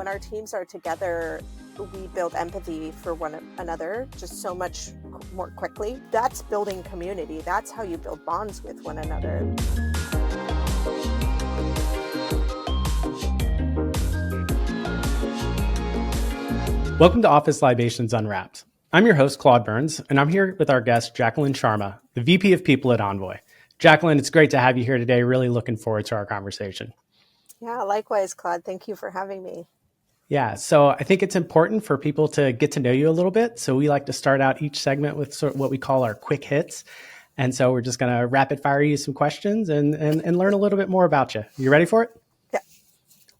when our teams are together, we build empathy for one another just so much more quickly. That's building community. That's how you build bonds with one another. Welcome to Office Libations Unwrapped. I'm your host, Claude Burns, and I'm here with our guest, Jacqueline Sharma, the VP of People at Envoy. Jacqueline, it's great to have you here today. Really looking forward to our conversation. Yeah, likewise, Claude. Thank you for having me. Yeah, so I think it's important for people to get to know you a little bit. So we like to start out each segment with sort of what we call our quick hits. And so we're just going to rapid fire you some questions and learn a little bit more about you. You ready for it? Yeah.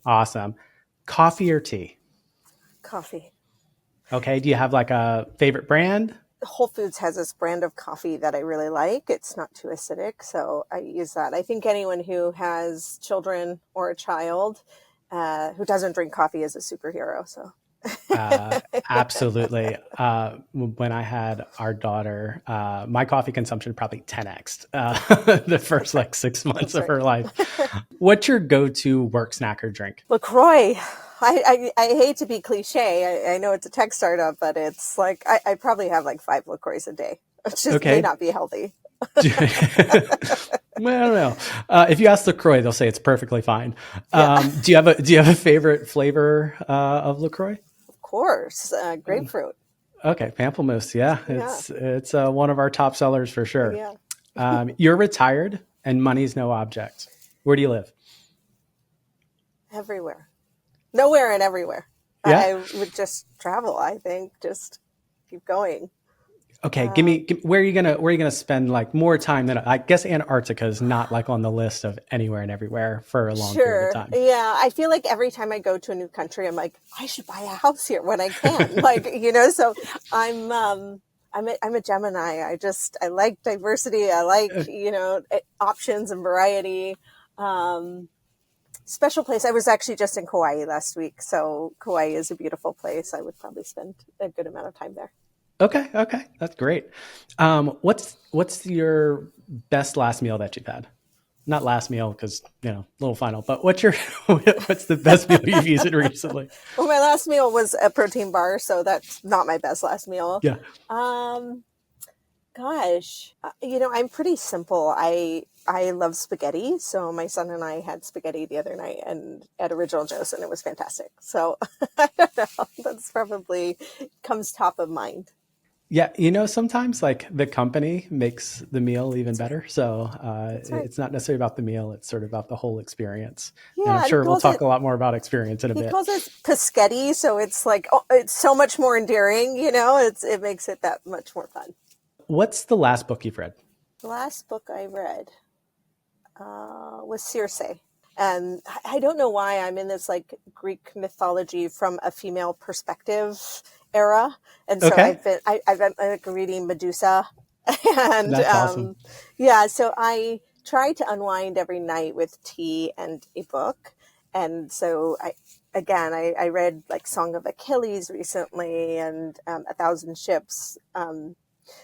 Awesome. Coffee or tea? Coffee. Okay. Do you have like a favorite brand? Whole Foods has this brand of coffee that I really like. It's not too acidic, so I use that. I think anyone who has children or a child who doesn't drink coffee is a superhero. So absolutely. When I had our daughter, my coffee consumption probably 10x'd the first like 6 months of her life. What's your go-to work snack or drink? LaCroix. I hate to be cliche. I know it's a tech startup, but it's like I probably have like 5 LaCroix a day. It just may not be healthy. Well, I don't know. If you ask LaCroix, they'll say it's perfectly fine. Do you have a favorite flavor of LaCroix? Of course, grapefruit. Okay, pamplemousse. Yeah, it's one of our top sellers for sure. Yeah. You're retired and money's no object. Where do you live? Everywhere. Nowhere and everywhere. Yeah? I would just travel, I think. Just keep going. Okay, where are you gonna spend like more time than I guess Antarctica is not like on the list of anywhere and everywhere for a long period of time. Yeah, I feel like every time I go to a new country, I'm like, I should buy a house here when I can. So I'm a Gemini. I like diversity. I like, options and variety. Special place. I was actually just in Kauai last week. So Kauai is a beautiful place. I would probably spend a good amount of time there. Okay. That's great. What's your best last meal that you've had? Not last meal because, little final, but what's the best meal you've eaten recently? Well, my last meal was a protein bar, so that's not my best last meal. Yeah. I'm pretty simple. I love spaghetti. So my son and I had spaghetti the other night and at Original Joe's, and it was fantastic. So I don't know. That's probably comes top of mind. Yeah. Sometimes like the company makes the meal even better. So It's not necessarily about the meal. It's sort of about the whole experience. Yeah, and I'm sure we'll talk a lot more about experience in a bit. He calls it Paschetti. So it's like, it's so much more endearing, it makes it that much more fun. What's the last book you've read? The last book I read was Circe. And I don't know why I'm in this like Greek mythology from a female perspective era. And so I've been like reading Medusa. And that's awesome. So I try to unwind every night with tea and a book. And so I read like Song of Achilles recently and 1,000 Ships.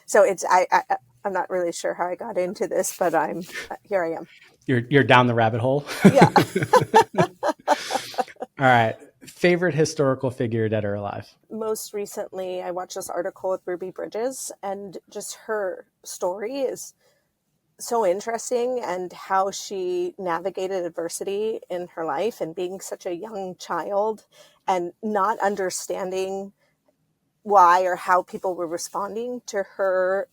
So I'm not really sure how I got into this, but here I am. You're down the rabbit hole. Yeah. All right. Favorite historical figure, dead or alive? Most recently, I watched this article with Ruby Bridges, and just her story is so interesting, and how she navigated adversity in her life and being such a young child and not understanding why or how people were responding to her,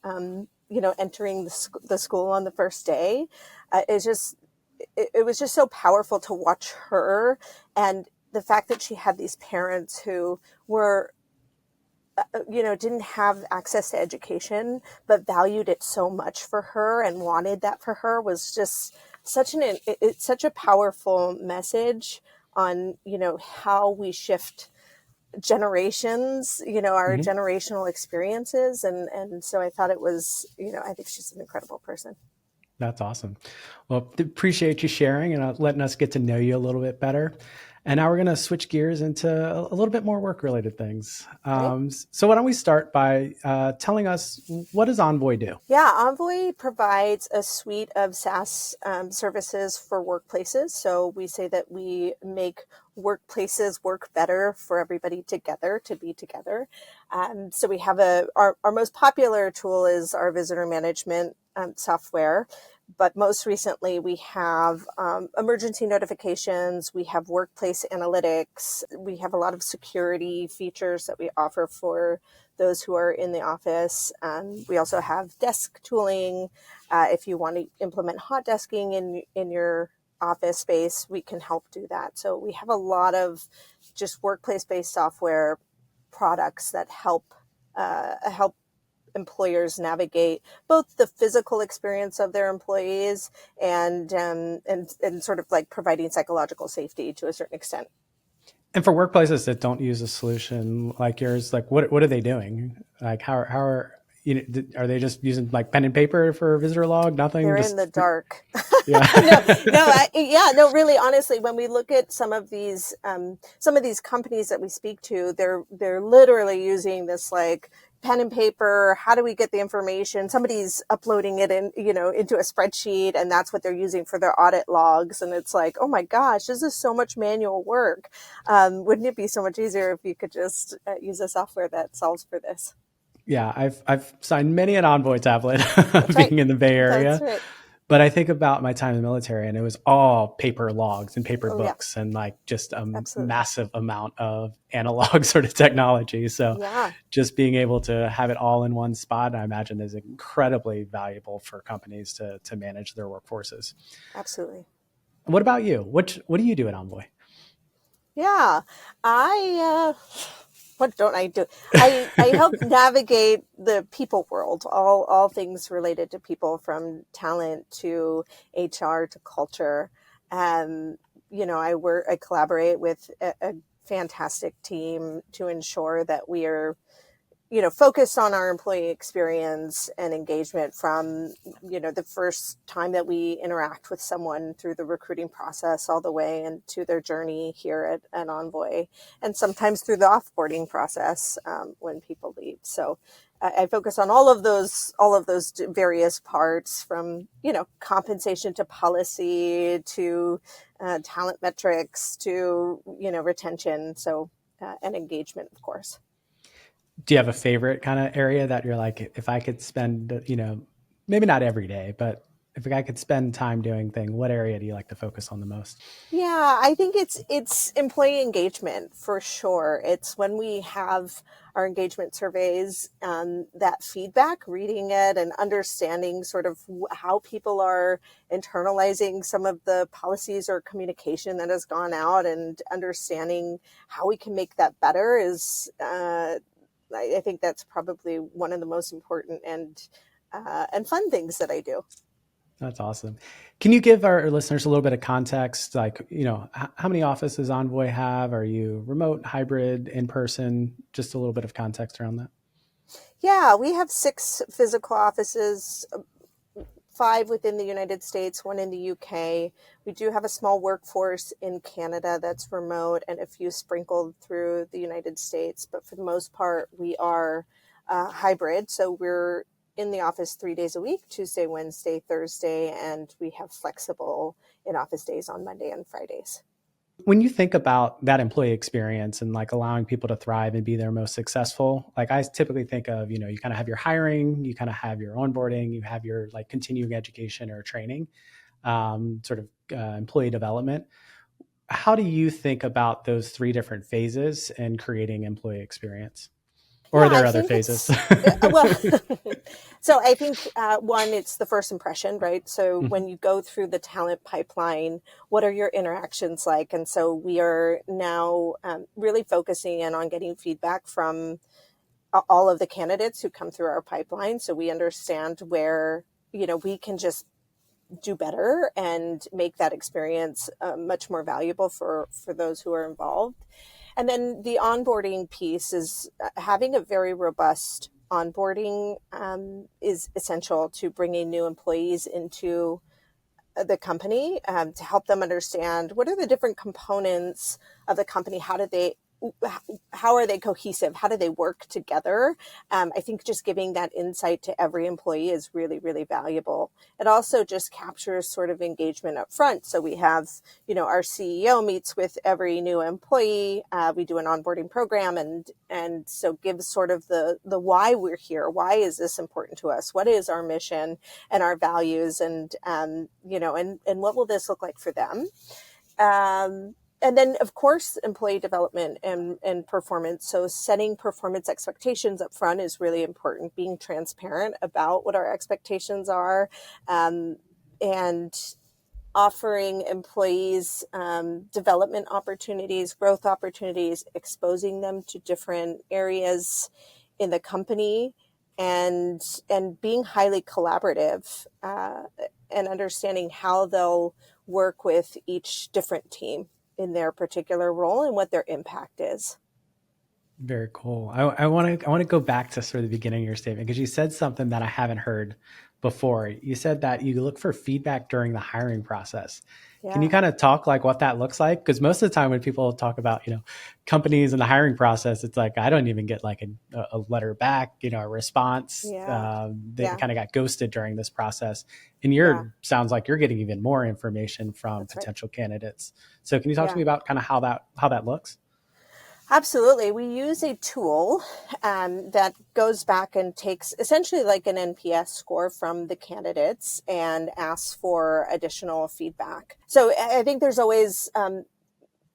entering the school on the first day. It was just so powerful to watch her, and the fact that she had these parents who were, didn't have access to education, but valued it so much for her and wanted that for her was just it's such a powerful message on, how we shift generations, our generational experiences. And so I thought it was, I think she's an incredible person. That's awesome. Well, appreciate you sharing and letting us get to know you a little bit better. And now we're going to switch gears into a little bit more work-related things. Right. So why don't we start by telling us, what does Envoy do? Yeah, Envoy provides a suite of SaaS services for workplaces. So we say that we make workplaces work better for everybody together to be together. So we have our most popular tool is our visitor management software. But most recently, we have emergency notifications, we have workplace analytics, we have a lot of security features that we offer for those who are in the office. We also have desk tooling. If you want to implement hot desking in your office space, we can help do that. So we have a lot of just workplace-based software products that help employers navigate both the physical experience of their employees and sort of like providing psychological safety to a certain extent. And for workplaces that don't use a solution like yours, like what are they doing? Like how are are they just using like pen and paper for visitor log? Nothing, They're in just the dark. yeah. No, really, honestly, when we look at some of these companies that we speak to, they're literally using this like pen and paper. How do we get the information? Somebody's uploading it into a spreadsheet, and that's what they're using for their audit logs. And it's like, oh my gosh, this is so much manual work. Wouldn't it be so much easier if you could just use a software that solves for this? Yeah, I've signed many an Envoy tablet That's right. being in the Bay That's Area. right. But I think about my time in the military, and it was all paper logs and paper Oh yeah, books and like just a absolutely. massive amount of analog sort of technology. So Yeah, just being able to have it all in one spot, I imagine is incredibly valuable for companies to manage their workforces. absolutely. What about you? What do you do at Envoy? Yeah, I what don't I do? I help navigate the people world, all things related to people, from talent to HR to culture. Um, I collaborate with a fantastic team to ensure that we are focused on our employee experience and engagement from, the first time that we interact with someone through the recruiting process all the way into their journey here at Envoy, and sometimes through the offboarding process when people leave. So I focus on all of those various parts, from, compensation to policy to talent metrics to, retention. So, and engagement, of course. Do you have a favorite kind of area that you're like, if I could spend, maybe not every day, but if I could spend time doing thing, what area do you like to focus on the most? Yeah, I think it's employee engagement for sure. It's when we have our engagement surveys, that feedback, reading it and understanding sort of how people are internalizing some of the policies or communication that has gone out, and understanding how we can make that better is, I think that's probably one of the most important and fun things that I do. That's awesome. Can you give our listeners a little bit of context? Like, how many offices Envoy have? Are you remote, hybrid, in person? Just a little bit of context around that. Yeah, we have 6 physical offices, 5 within the United States, 1 in the UK. We do have a small workforce in Canada that's remote, and a few sprinkled through the United States. But for the most part, we are hybrid. So we're in the office 3 days a week, Tuesday, Wednesday, Thursday, and we have flexible in-office days on Monday and Fridays. When you think about that employee experience and like allowing people to thrive and be their most successful, like I typically think of, you kind of have your hiring, you kind of have your onboarding, you have your like continuing education or training, sort of employee development. How do you think about those three different phases in creating employee experience? Or Yeah, are I there other think phases? well, so I think one, it's the first impression, right? So Mhm. when you go through the talent pipeline, what are your interactions like? And so we are now really focusing in on getting feedback from all of the candidates who come through our pipeline. So we understand where, we can just do better and make that experience much more valuable for those who are involved. And then the onboarding piece is having a very robust onboarding is essential to bringing new employees into the company, to help them understand what are the different components of the company. How do they how are they cohesive? How do they work together? I think just giving that insight to every employee is really, really valuable. It also just captures sort of engagement up front. So we have, our CEO meets with every new employee. We do an onboarding program, and so gives sort of the why we're here. Why is this important to us? What is our mission and our values? And, and what will this look like for them? And then, of course, employee development and performance. So setting performance expectations up front is really important, being transparent about what our expectations are, and offering employees development opportunities, growth opportunities, exposing them to different areas in the company, and being highly collaborative, and understanding how they'll work with each different team in their particular role and what their impact is. Very cool. I want to go back to sort of the beginning of your statement, because you said something that I haven't heard before. You said that you look for feedback during the hiring process. Can you Yeah. kind of talk like what that looks like? Because most of the time when people talk about, companies and the hiring process, it's like, I don't even get like a letter back, a response. Yeah. They Yeah. kind of got ghosted during this process. And Yeah. sounds like you're getting even more information from That's right. potential candidates. So can you talk to Yeah. me about kind of how that looks? Absolutely. We use a tool that goes back and takes essentially like an NPS score from the candidates and asks for additional feedback. So I think there's always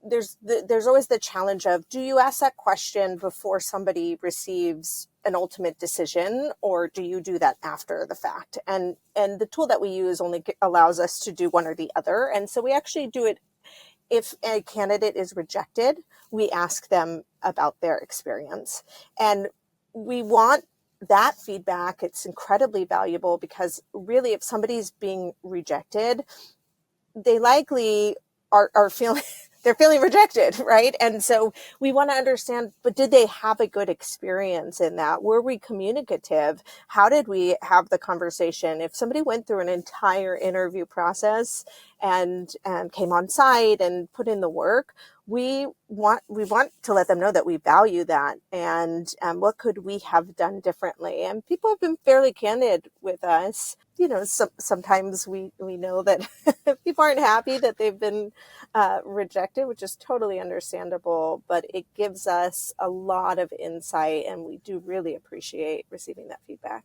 there's always the challenge of, do you ask that question before somebody receives an ultimate decision, or do you do that after the fact? And the tool that we use only allows us to do one or the other. And so we actually do it. If a candidate is rejected, we ask them about their experience. And we want that feedback. It's incredibly valuable, because really, if somebody's being rejected, they likely are feeling they're feeling rejected, right? And so we want to understand, but did they have a good experience in that? Were we communicative? How did we have the conversation? If somebody went through an entire interview process and came on site and put in the work, we want to let them know that we value that, and what could we have done differently. And people have been fairly candid with us. Sometimes we know that people aren't happy that they've been rejected, which is totally understandable, but it gives us a lot of insight, and we do really appreciate receiving that feedback.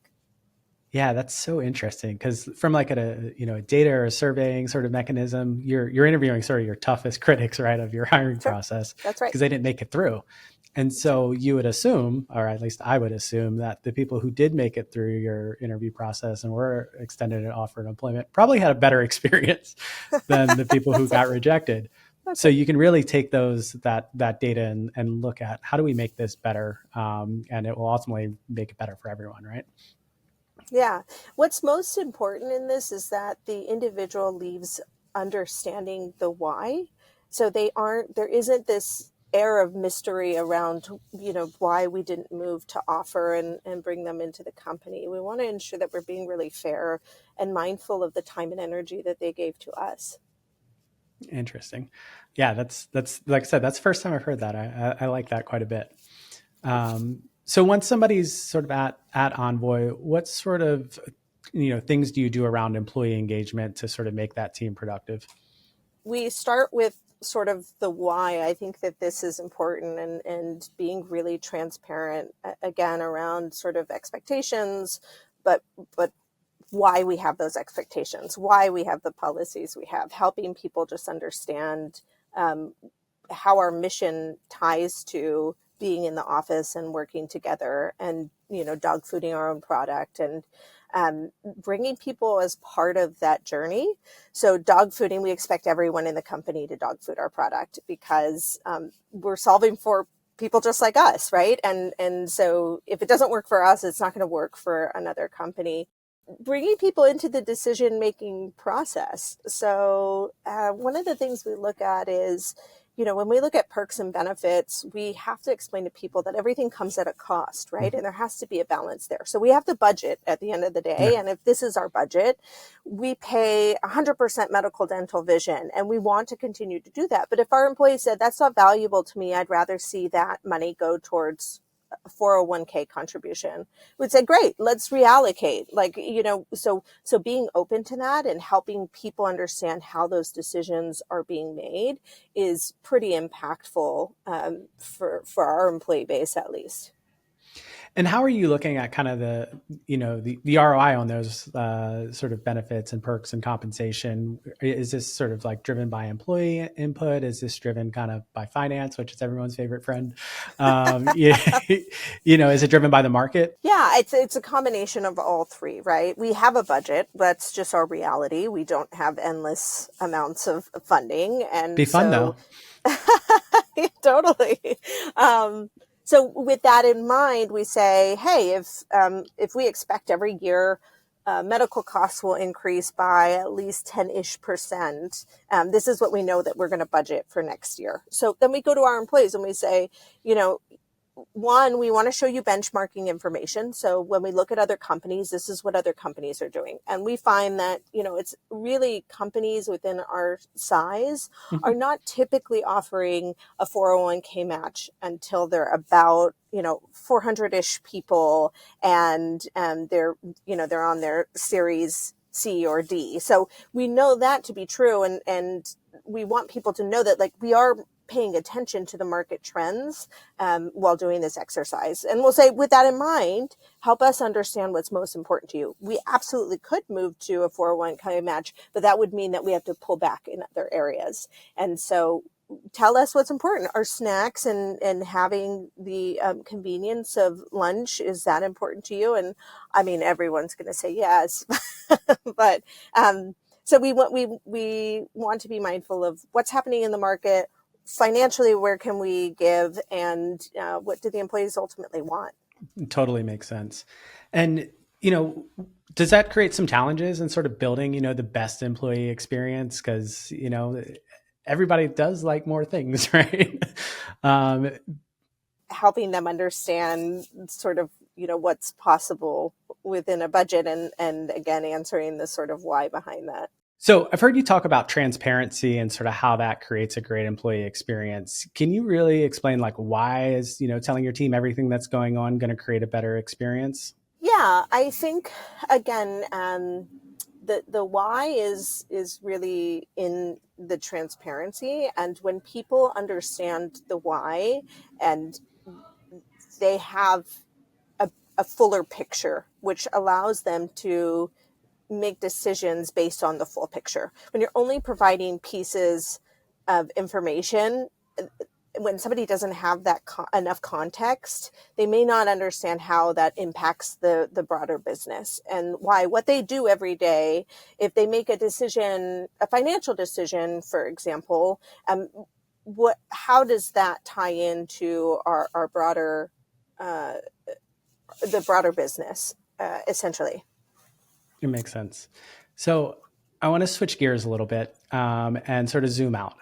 Yeah, that's so interesting, because from like a data or a surveying sort of mechanism, you're interviewing sort of your toughest critics, right, of your hiring Sure. process, That's right. because they didn't make it through. And That's right. so you would assume, or at least I would assume, that the people who did make it through your interview process and were extended an offer of employment probably had a better experience than the people who That's right. got rejected. That's So right. you can really take that data and look at, how do we make this better, and it will ultimately make it better for everyone, right? Yeah. What's most important in this is that the individual leaves understanding the why. So there isn't this air of mystery around, why we didn't move to offer and bring them into the company. We want to ensure that we're being really fair and mindful of the time and energy that they gave to us. Interesting. Yeah, that's like I said, that's the first time I've heard that. I like that quite a bit. So once somebody's sort of at Envoy, what sort of things do you do around employee engagement to sort of make that team productive? We start with sort of the why. I think that this is important, and being really transparent, again, around sort of expectations, but why we have those expectations, why we have the policies we have, helping people just understand how our mission ties to being in the office and working together, and dog fooding our own product, and bringing people as part of that journey. So dog fooding, we expect everyone in the company to dog food our product, because we're solving for people just like us, right? And so if it doesn't work for us, it's not going to work for another company. Bringing people into the decision-making process. So one of the things we look at is when we look at perks and benefits, we have to explain to people that everything comes at a cost, right? And there has to be a balance there. So we have to budget at the end of the day. Yeah. And if this is our budget, we pay 100% medical, dental, vision, and we want to continue to do that. But if our employees said, that's not valuable to me, I'd rather see that money go towards a 401k contribution, would say, great, let's reallocate. So being open to that and helping people understand how those decisions are being made is pretty impactful, for our employee base, at least. And how are you looking at kind of the ROI on those sort of benefits and perks and compensation? Is this sort of like driven by employee input? Is this driven kind of by finance, which is everyone's favorite friend? Is it driven by the market? Yeah, it's a combination of all three, right? We have a budget. That's just our reality. We don't have endless amounts of funding. And Be fun though. Totally. So with that in mind, we say, hey, if we expect every year medical costs will increase by at least 10-ish%, this is what we know that we're going to budget for next year. So then we go to our employees and we say, one, we want to show you benchmarking information. So when we look at other companies, this is what other companies are doing. And we find that, it's really companies within our size are not typically offering a 401k match until they're about, 400-ish people, and they're on their series C or D. So we know that to be true. And we want people to know that, like, we are paying attention to the market trends while doing this exercise. And we'll say, with that in mind, help us understand what's most important to you. We absolutely could move to a 401k match, but that would mean that we have to pull back in other areas. And so tell us what's important. Are snacks and having the convenience of lunch, is that important to you? And I mean, everyone's going to say yes. But so we want to be mindful of what's happening in the market. Financially, where can we give, and what do the employees ultimately want? Totally makes sense. And, does that create some challenges in sort of building, the best employee experience? Because, everybody does like more things, right? Helping them understand sort of, what's possible within a budget, and again, answering the sort of why behind that. So I've heard you talk about transparency and sort of how that creates a great employee experience. Can you really explain, like, why is, telling your team everything that's going on going to create a better experience? Yeah, I think, again, the why is really in the transparency. And when people understand the why, and they have a fuller picture, which allows them to make decisions based on the full picture. When you're only providing pieces of information, when somebody doesn't have that enough context, they may not understand how that impacts the broader business and why what they do every day. If they make a decision, a financial decision, for example, how does that tie into our broader the broader business, essentially? It makes sense. So I want to switch gears a little bit and sort of zoom out,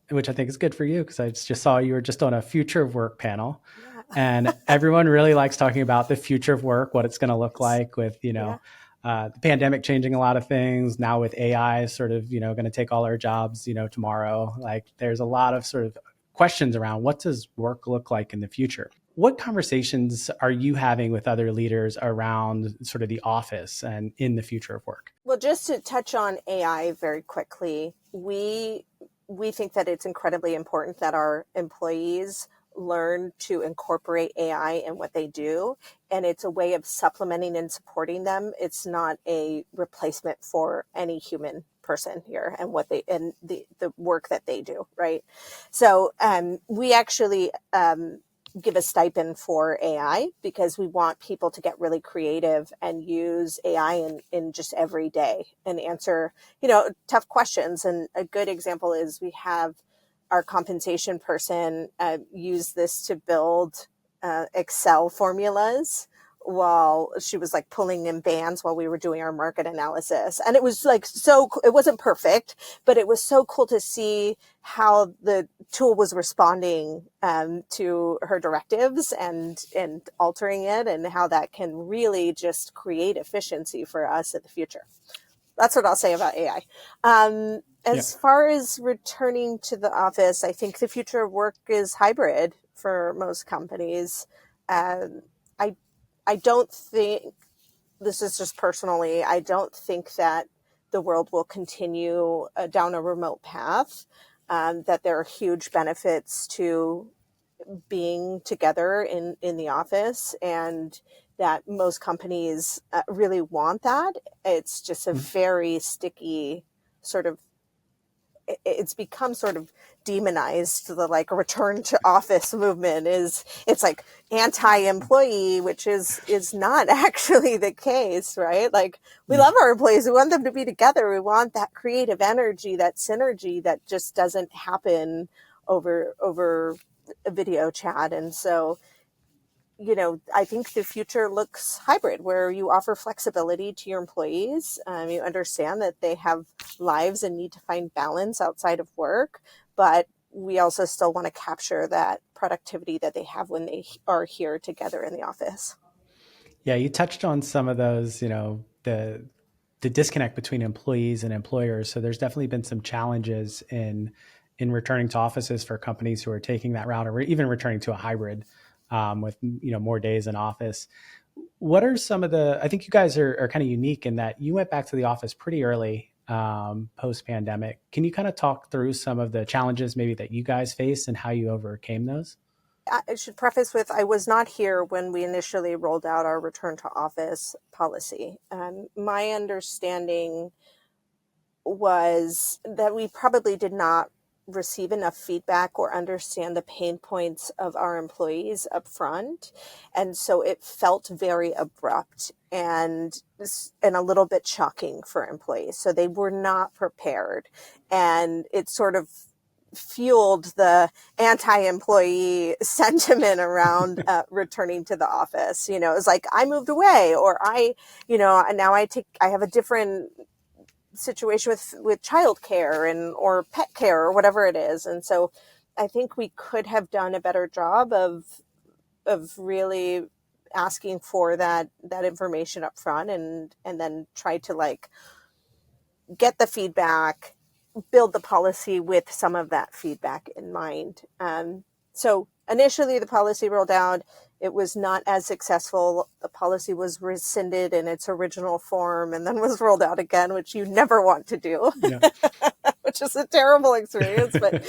which I think is good for you, because I just saw you were just on a future of work panel. Yeah. And everyone really likes talking about the future of work, what it's going to look like with, Yeah. The pandemic changing a lot of things. Now with AI sort of, going to take all our jobs, tomorrow. Like, there's a lot of sort of questions around what does work look like in the future. What conversations are you having with other leaders around sort of the office and in the future of work? Well, just to touch on AI very quickly, we think that it's incredibly important that our employees learn to incorporate AI in what they do. And it's a way of supplementing and supporting them. It's not a replacement for any human person here and the work that they do, right? So we actually give a stipend for AI, because we want people to get really creative and use AI in just every day and answer, tough questions. And a good example is we have our compensation person use this to build Excel formulas while she was like pulling in bands while we were doing our market analysis. And it was like, it wasn't perfect, but it was so cool to see how the tool was responding to her directives and altering it, and how that can really just create efficiency for us in the future. That's what I'll say about AI. As far as returning to the office, I think the future of work is hybrid for most companies. I I don't think, this is just personally, I don't think that the world will continue down a remote path. That there are huge benefits to being together in the office, and that most companies really want that. It's just a very sticky sort of, it's become sort of demonized. The like return to office movement it's like anti-employee, which is not actually the case, right? Like, we love our employees, we want them to be together, we want that creative energy, that synergy that just doesn't happen over a video chat. And so, I think the future looks hybrid, where you offer flexibility to your employees. You understand that they have lives and need to find balance outside of work, but we also still want to capture that productivity that they have when they are here together in the office. Yeah, you touched on some of those, the disconnect between employees and employers. So there's definitely been some challenges in returning to offices for companies who are taking that route, or even returning to a hybrid with more days in office. What are some of the? I think you guys are kind of unique in that you went back to the office pretty early post pandemic. Can you kind of talk through some of the challenges maybe that you guys faced and how you overcame those? I should preface with, I was not here when we initially rolled out our return to office policy. My understanding was that we probably did not receive enough feedback or understand the pain points of our employees up front. And so it felt very abrupt and a little bit shocking for employees. So they were not prepared. And it sort of fueled the anti-employee sentiment around returning to the office. It was like, I moved away, or now I have a different situation with childcare or pet care or whatever it is. And so I think we could have done a better job of really asking for that information up front, and then try to like get the feedback, build the policy with some of that feedback in mind. So initially the policy rolled out. It was not as successful. The policy was rescinded in its original form and then was rolled out again, which you never want to do, which is a terrible experience. But,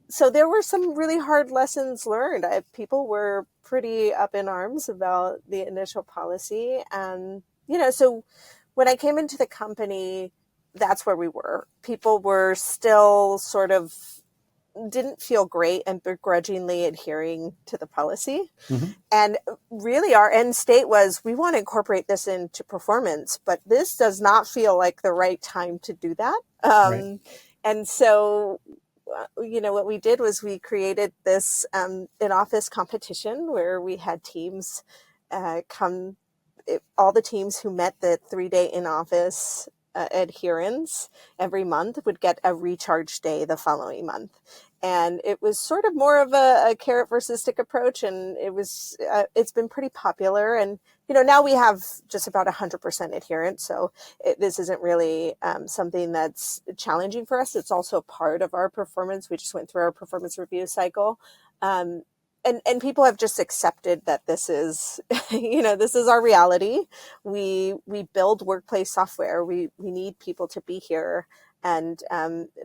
so there were some really hard lessons learned. People were pretty up in arms about the initial policy. So when I came into the company, that's where we were. People were still sort of didn't feel great and begrudgingly adhering to the policy. Mm-hmm. And really our end state was, we want to incorporate this into performance, but this does not feel like the right time to do that. Right. And so, what we did was we created this in-office competition where we had teams all the teams who met the 3-day in-office adherence every month would get a recharge day the following month. And it was sort of more of a carrot versus stick approach. And it's been pretty popular. And, now we have just about 100% adherence. So this isn't really something that's challenging for us. It's also part of our performance. We just went through our performance review cycle. And people have just accepted that this is, this is our reality. We build workplace software. We need people to be here and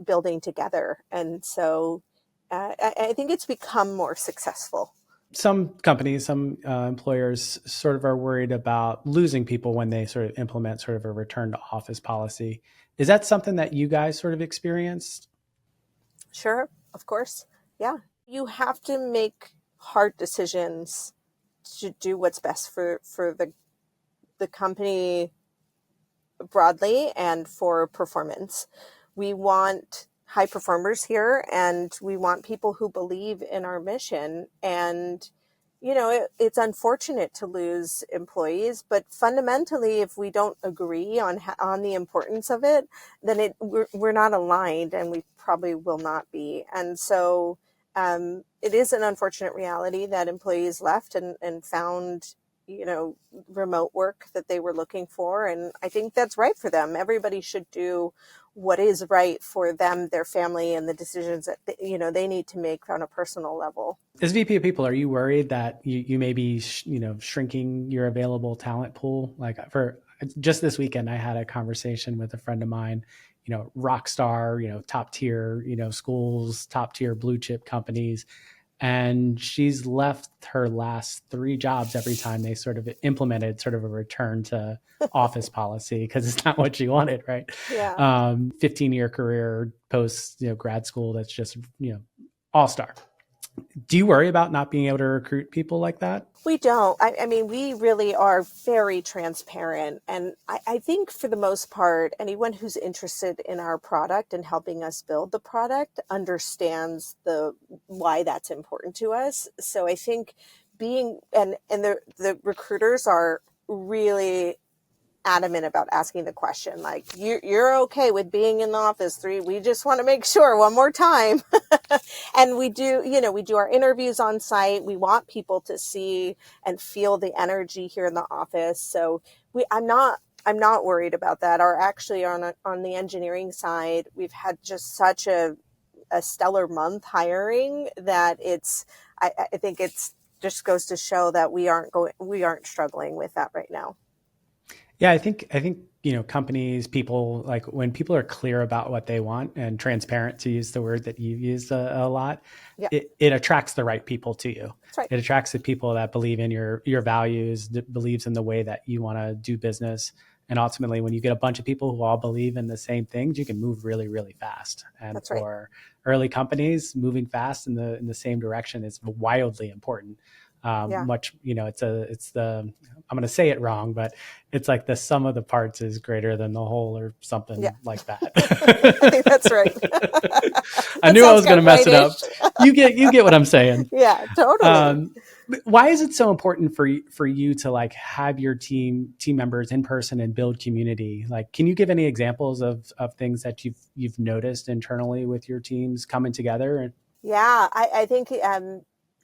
building together. And so I think it's become more successful. Some companies, some employers sort of are worried about losing people when they sort of implement sort of a return to office policy. Is that something that you guys sort of experienced? Sure, of course. Yeah. You have to make hard decisions to do what's best for the company broadly and for performance. We want high performers here, and we want people who believe in our mission. And it's unfortunate to lose employees, but fundamentally, if we don't agree on the importance of it, then we're not aligned, and we probably will not be. And so it is an unfortunate reality that employees left and found, remote work that they were looking for. And I think that's right for them. Everybody should do what is right for them, their family, and the decisions that they need to make on a personal level. As VP of People, are you worried that you may be shrinking your available talent pool? Like for just this weekend, I had a conversation with a friend of mine, rock star, top tier, schools, top tier blue chip companies, and she's left her last 3 jobs every time they sort of implemented sort of a return to office policy, because it's not what she wanted, right? Yeah. 15-year career post grad school, that's just all star. Do you worry about not being able to recruit people like that? We don't. I mean, we really are very transparent. And I think for the most part, anyone who's interested in our product and helping us build the product understands why that's important to us. So I think the recruiters are really adamant about asking the question, like, you're okay with being in the office 3, we just want to make sure one more time. And we do our interviews on site. We want people to see and feel the energy here in the office. So I'm not worried about that. Or actually on the engineering side, we've had just such a stellar month hiring that I think it's just goes to show that we aren't struggling with that right now. Yeah, I think companies, people, like when people are clear about what they want and transparent, to use the word that you've used a lot, Yeah. it attracts the right people to you. That's right. It attracts the people that believe in your values, that believes in the way that you want to do business. And ultimately, when you get a bunch of people who all believe in the same things, you can move really, really fast. And That's for early companies, moving fast in the same direction is wildly important. Yeah. It's the, I'm going to say it wrong, but it's like the sum of the parts is greater than the whole, or something like that. I think that's right. I knew I was going to mess it up. You get what I'm saying. Yeah, totally. Why is it so important for you to like have your team members in person and build community? Like, can you give any examples of things that you've noticed internally with your teams coming together? Yeah, I think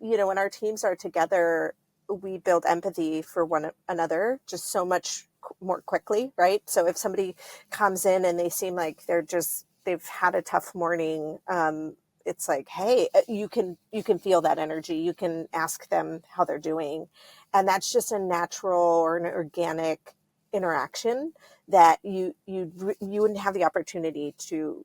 when our teams are together, we build empathy for one another just so much more quickly, right? So if somebody comes in and they seem like they've had a tough morning, it's like, hey, you can feel that energy. You can ask them how they're doing, and that's just a natural or an organic interaction that you wouldn't have the opportunity to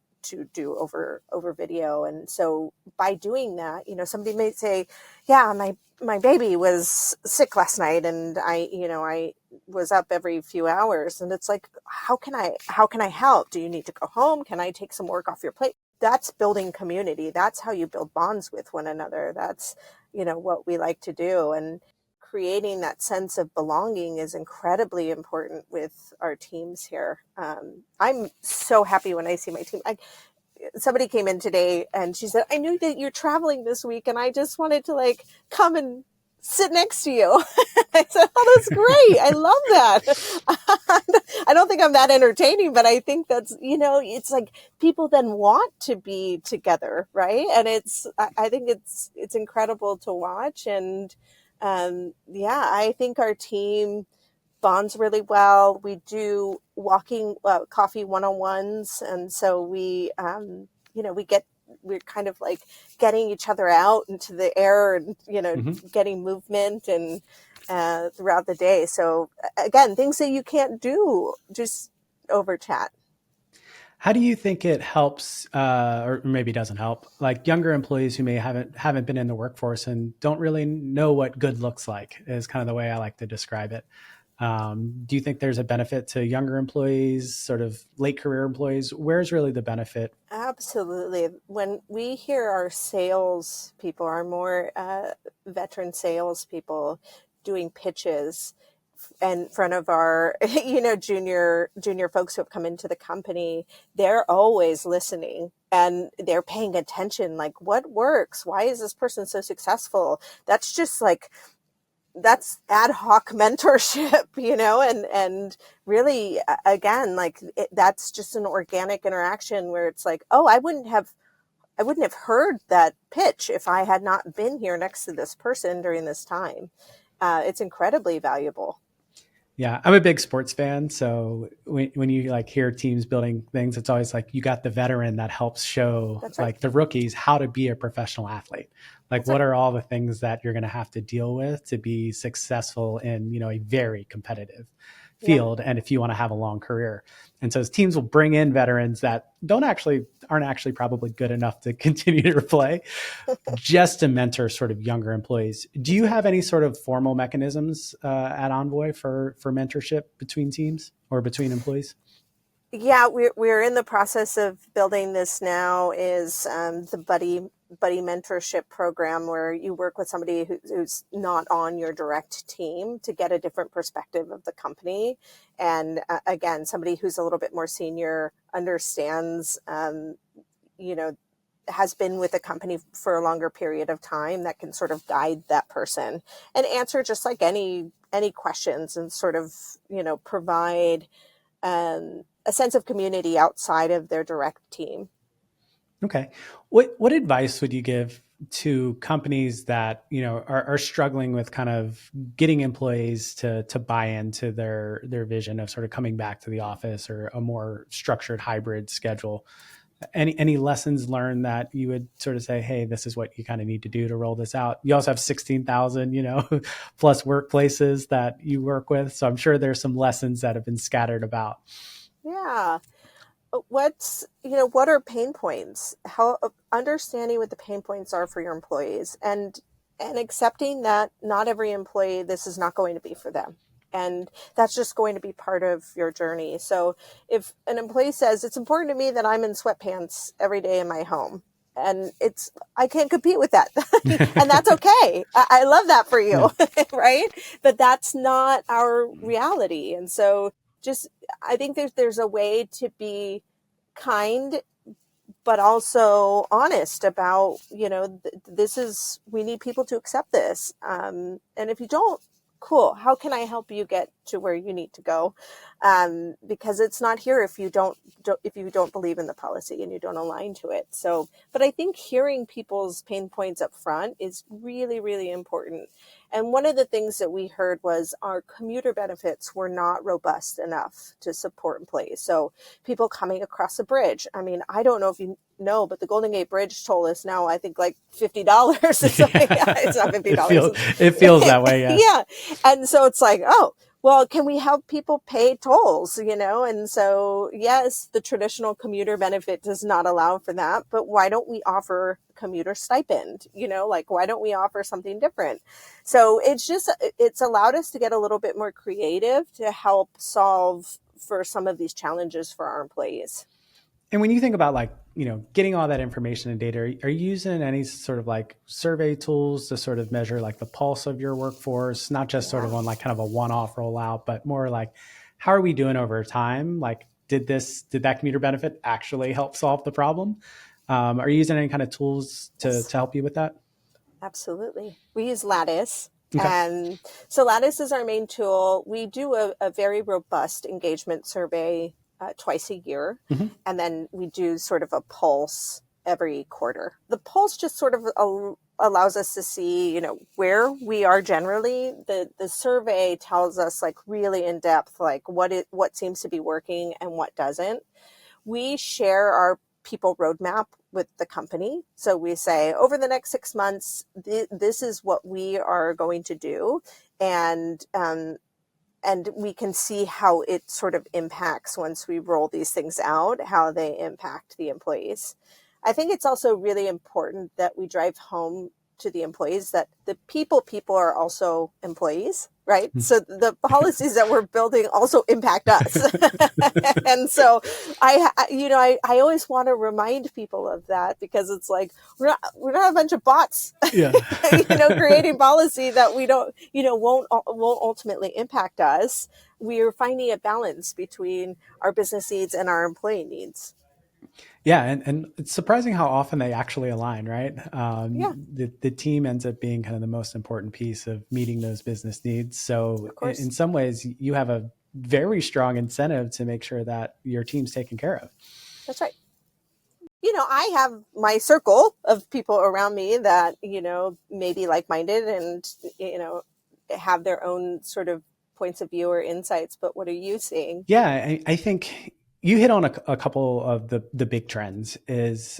do over video. And so by doing that, somebody may say, yeah, my baby was sick last night and I was up every few hours. And it's like, how can I help? Do you need to go home? Can I take some work off your plate? That's building community. That's how you build bonds with one another. That's, what we like to do. And creating that sense of belonging is incredibly important with our teams here. I'm so happy when I see my team. Somebody came in today and she said, I knew that you're traveling this week and I just wanted to like come and sit next to you. I said, oh, that's great. I love that. I don't think I'm that entertaining, but I think that's, it's like people then want to be together, right? And I think it's incredible to watch. And I think our team bonds really well. We do walking coffee one-on-ones, and so we're kind of like getting each other out into the air and getting movement and throughout the day. So again, things that you can't do just over chat. How do you think it helps, or maybe doesn't help, like younger employees who may haven't been in the workforce and don't really know what good looks like, is kind of the way I like to describe it. Do you think there's a benefit to younger employees, sort of late career employees? Where's really the benefit? Absolutely. When we hear our sales people, our more veteran sales people doing pitches in front of our, junior folks who have come into the company, they're always listening and they're paying attention. Like, what works? Why is this person so successful? That's just like that's ad hoc mentorship, and really, again, like that's just an organic interaction where it's like, oh, I wouldn't have heard that pitch if I had not been here next to this person during this time. It's incredibly valuable. Yeah, I'm a big sports fan, so when you like hear teams building things, it's always like you got the veteran that helps show That's right. like the rookies how to be a professional athlete. Like That's what right. are all the things that you're going to have to deal with to be successful in, a very competitive Yeah. field and if you want to have a long career. And so teams will bring in veterans that aren't actually probably good enough to continue to play just to mentor sort of younger employees. Do That's you right. have any sort of formal mechanisms at Envoy for mentorship between teams or between employees? Yeah, we're in the process of building this now. Is the buddy mentorship program where you work with somebody who's not on your direct team to get a different perspective of the company, and again, somebody who's a little bit more senior understands, you know, has been with the company for a longer period of time that can sort of guide that person and answer just like any questions and sort of provide a sense of community outside of their direct team. Okay. What advice would you give to companies that, are struggling with kind of getting employees to buy into their vision of sort of coming back to the office or a more structured hybrid schedule? Any lessons learned that you would sort of say, hey, this is what you kind of need to do to roll this out? You also have 16,000, plus workplaces that you work with. So I'm sure there's some lessons that have been scattered about. Yeah. What are pain points? How understanding what the pain points are for your employees, and accepting that not every employee, this is not going to be for them. And that's just going to be part of your journey. So if an employee says, it's important to me that I'm in sweatpants every day in my home, and I can't compete with that. And that's okay. I love that for Yeah. you. Right. But that's not our reality. And so just, I think there's a way to be kind, but also honest about, we need people to accept this. And if you don't, cool. How can I help you get to where you need to go? Because it's not here if you don't believe in the policy and you don't align to it. So, but I think hearing people's pain points up front is really, really important. And one of the things that we heard was our commuter benefits were not robust enough to support employees. So people coming across the bridge. I mean, I don't know if you know, but the Golden Gate Bridge toll is now, I think, like $50. It's like, it's not $50. It feels that way. Yes. Yeah. And so it's like, oh, well, can we help people pay tolls, And so, yes, the traditional commuter benefit does not allow for that, but why don't we offer commuter stipend? Like, why don't we offer something different? So it's allowed us to get a little bit more creative to help solve for some of these challenges for our employees. And when you think about like, getting all that information and data, are you using any sort of like survey tools to sort of measure like the pulse of your workforce, not just sort Yeah. of on like kind of a one-off rollout, but more like how are we doing over time? Like, did that commuter benefit actually help solve the problem? Are you using any kind of tools to Yes. help you with that? Absolutely. We use Lattice. Okay. And so Lattice is our main tool. We do a very robust engagement survey twice a year. Mm-hmm. And then we do sort of a pulse every quarter. The pulse just sort of allows us to see, where we are generally. The survey tells us like really in depth, like what seems to be working and what doesn't. We share our people roadmap with the company. So we say over the next 6 months, this is what we are going to do. And we can see how it sort of impacts once we roll these things out, how they impact the employees. I think it's also really important that we drive home to the employees that the people are also employees, right? So the policies that we're building also impact us. And so I always want to remind people of that, because it's like, we're not a bunch of bots, Yeah. creating policy that we don't, won't ultimately impact us. We are finding a balance between our business needs and our employee needs. Yeah, and it's surprising how often they actually align, right? Yeah, The team ends up being kind of the most important piece of meeting those business needs. So of in course. some ways, you have a very strong incentive to make sure that your team's taken care of. That's right. I have my circle of people around me that, may be like-minded and, have their own sort of points of view or insights. But what are you seeing? Yeah, I think you hit on a couple of the big trends is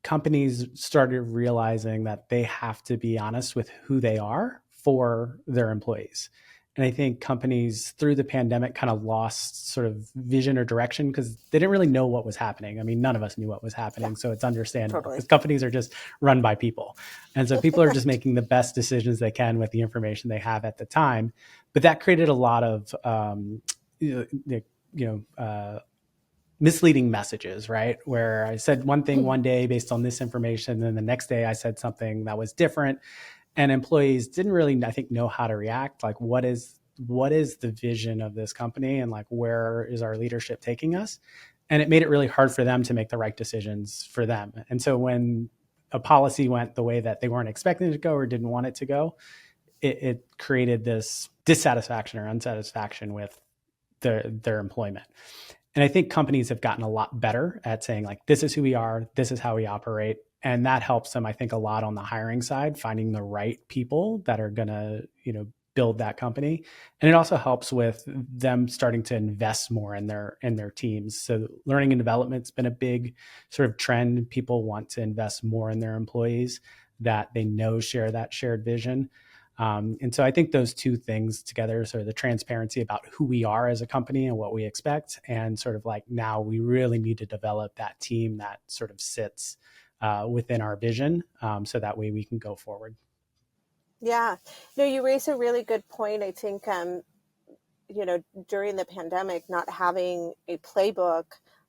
companies started realizing that they have to be honest with who they are for their employees. And I think companies through the pandemic kind of lost sort of vision or direction because they didn't really know what was happening. I mean, none of us knew what was Yeah, happening. So it's understandable totally. because companies are just run by people. And so people are just Right. making the best decisions they can with the information they have at the time. But that created a lot of you misleading messages, right? Where I said one thing one day based on this information, and then the next day I said something that was different, and employees didn't really, I think, know how to react. Like, what is the vision of this company, and like where is our leadership taking us? And it made it really hard for them to make the right decisions for them. And so when a policy went the way that they weren't expecting it to go or didn't want it to go, it created this dissatisfaction or unsatisfaction with their employment. And I think companies have gotten a lot better at saying, like, this is who we are, this is how we operate. And that helps them, I think, a lot on the hiring side, finding the right people that are going to, build that company. And it also helps with them starting to invest more in their teams. So learning and development's been a big sort of trend. People want to invest more in their employees that they know share that shared vision. And so I think those two things together, sort of the transparency about who we are as a company and what we expect, and sort of like now we really need to develop that team that sort of sits within our vision, so that way we can go forward. Yeah. No, you raise a really good point. I think, during the pandemic, not having a playbook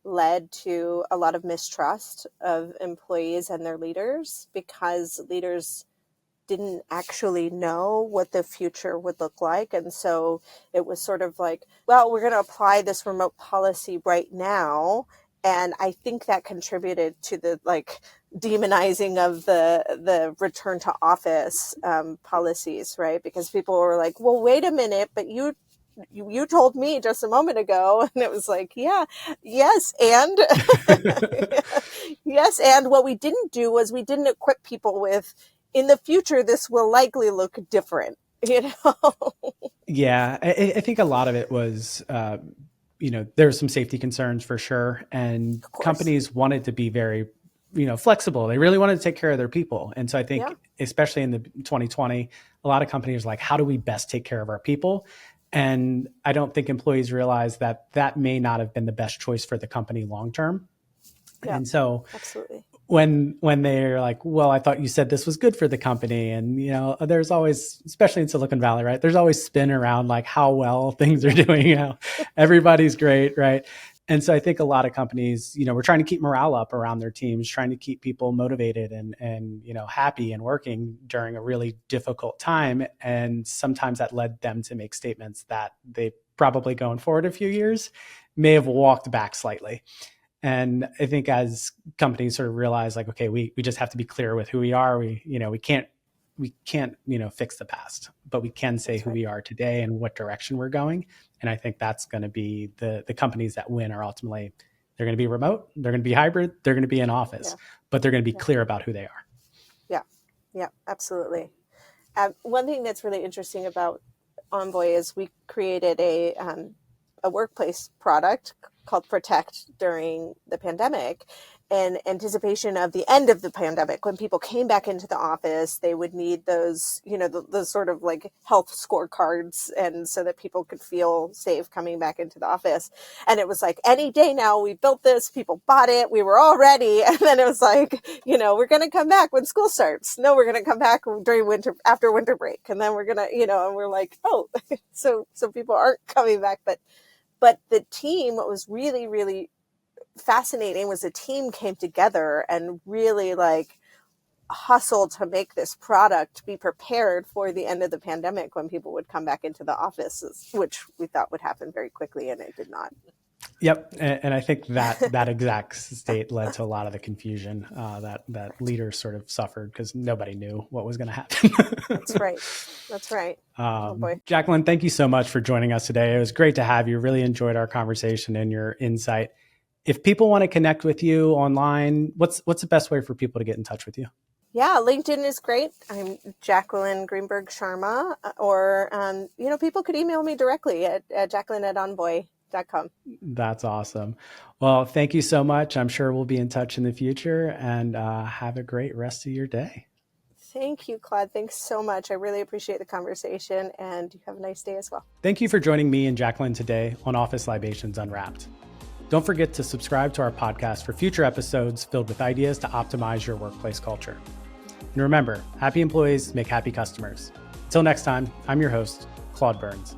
led to a lot of mistrust of employees and their leaders because leaders didn't actually know what the future would look like. And so it was sort of like, well, we're going to apply this remote policy right now. And I think that contributed to the demonizing of the return to office policies, right? Because people were like, well, wait a minute, but you told me just a moment ago. And it was like, yeah, yes. And yes. And what we didn't do was we didn't equip people with, in the future, this will likely look different, you know? Yeah, I think a lot of it was, there were some safety concerns for sure, and Of course. companies wanted to be very, flexible. They really wanted to take care of their people, and so I Yeah. think, especially in the 2020, a lot of companies were like, how do we best take care of our people? And I don't think employees realize that that may not have been the best choice for the company long term. Yeah. And so Absolutely. when they're like, well, I thought you said this was good for the company. And, there's always, especially in Silicon Valley, right? There's always spin around like how well things are Yeah. doing, everybody's great. Right. And so I think a lot of companies, we're trying to keep morale up around their teams, trying to keep people motivated and, happy and working during a really difficult time. And sometimes that led them to make statements that they probably going forward a few years may have walked back slightly. And I think as companies sort of realize, like, okay, we just have to be clear with who we are. We can't fix the past, but we can say That's who right. we are today and what direction we're going. And I think that's going to be the companies that win are ultimately, they're going to be remote, they're going to be hybrid, they're going to be in office, Yeah. but they're going to be Yeah. clear about who they are. Yeah. Yeah. Absolutely. One thing that's really interesting about Envoy is we created a workplace product called Protect during the pandemic in anticipation of the end of the pandemic. When people came back into the office, they would need those, the sort of like health scorecards, and so that people could feel safe coming back into the office. And it was like, any day now, we built this, people bought it, we were all ready. And then it was like, we're going to come back when school starts. No, we're going to come back during after winter break. And then we're going to, and we're like, oh, so people aren't coming back. But the team, what was really, really fascinating was the team came together and really hustled to make this product be prepared for the end of the pandemic when people would come back into the offices, which we thought would happen very quickly, and it did not. Yep, and I think that exact state led to a lot of the confusion that leaders sort of suffered because nobody knew what was going to happen. That's right. That's right. Oh boy. Jacqueline, thank you so much for joining us today. It was great to have you. Really enjoyed our conversation and your insight. If people want to connect with you online, what's the best way for people to get in touch with you? Yeah, LinkedIn is great. I'm Jacqueline Greenberg Sharma, or people could email me directly at Jacqueline@envoy.com. That's awesome. Well, thank you so much. I'm sure we'll be in touch in the future, and have a great rest of your day. Thank you, Claude. Thanks so much. I really appreciate the conversation, and you have a nice day as well. Thank you for joining me and Jacqueline today on Office Libations Unwrapped. Don't forget to subscribe to our podcast for future episodes filled with ideas to optimize your workplace culture. And remember, happy employees make happy customers. Until next time, I'm your host, Claude Burns.